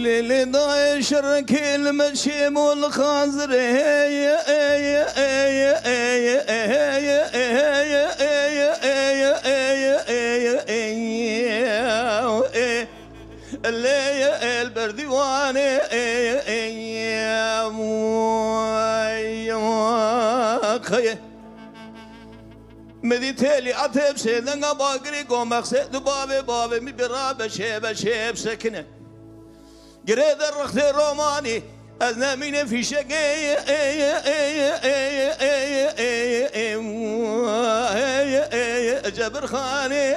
اللي ضايع شرك المشيم والخازر اللي البردواني يا خيه مديتالي عتب سيدنا باقري قوم مقصد بابي مي برابة شيب سكنه قريد الرخت الروماني أذنى من في شقي جبر خاني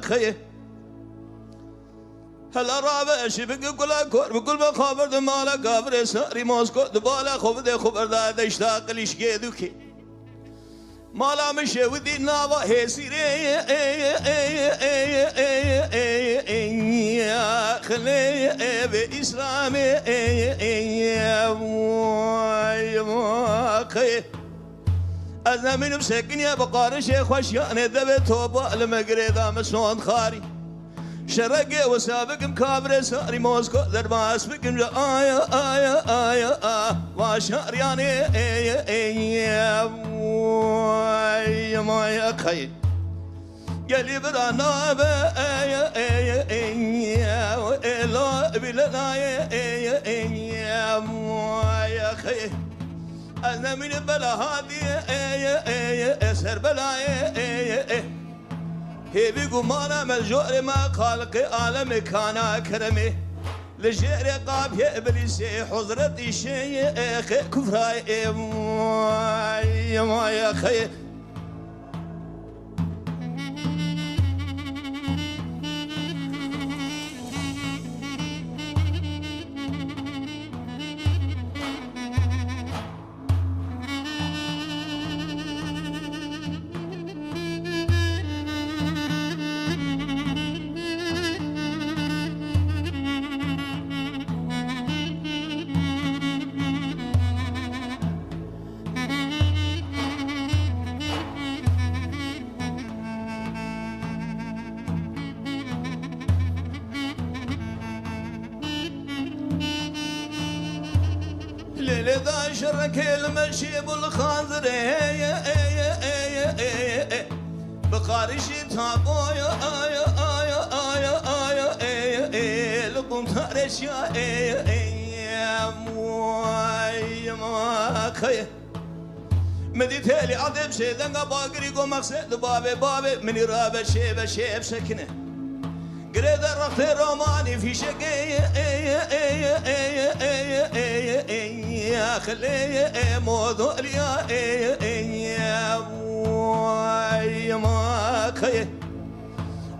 خيه هلا رابع شبك كل كور بكل بخبر دمالا قبر ساري موسكو دبالا خبر دا اشتاق ليش كيدوكي مالا مشي ودي نابا هيسيري يا خلي بإسلامي يا خي أنا من مسكين يا بقار شيخ وشيان دبي توبا المقريضة مسون خاري شرقي وسابق مكابر ساري موسكو درباس بكم جا آيا واشارياني يا ما خي قالي برانا لا بلنا يا خي أنا من بلا هادي سر بلاي هي بيقومانا ملجوء ما خالق عالم كان كرمي لجير قاب يا إبليسي حضرتي شيء كفراي يا خي لذا شرك المشي بالخاضر بخارجي تابو لقم تارش يا خيه مديتالي عذب سيدنا باقري قوم مقصد بابي من رابع شيب سكنه قريد الرخت الروماني في شقي يا خلي موضوع يا ما خيه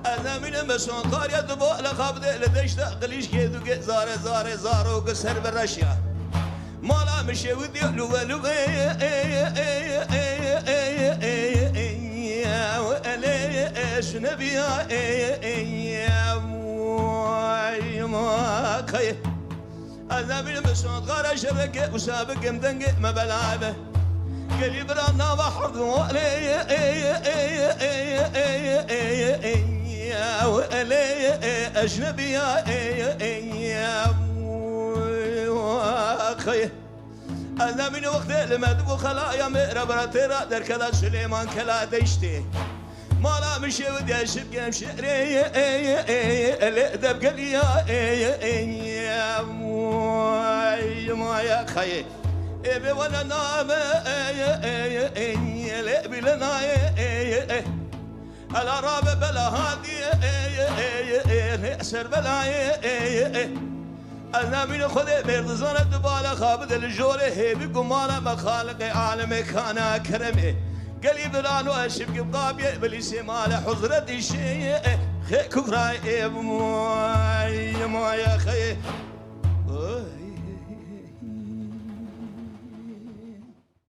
أنا من مسون قارية دبوء لخابد لديش تقليش كيدو زارو قصر بالرشيا مالا مشي ودي لو شنبيا يا ما خيه أنا من مسون قارية شركة وسابق مدنق ما بلعبه قلي برانا بحر ولي أجنبي يا خيه أنا من وقت لما دبو خلايا مقربرة ترى در كذا سليمان كلا ديشتي مالا مشي ودي أشب قيم شعري الأدب قلي يا خيه إبي ولا نام لأبي لنا على رابع بلا هادي نأسر بلا أنا من خذ مرضزان الدبالة خابد الجولة هبي قمانا مخالق عالم كان كرمي قلي بلانو أشب قبقاب يقبلي سمال حضرتي شيء كفراي يا خي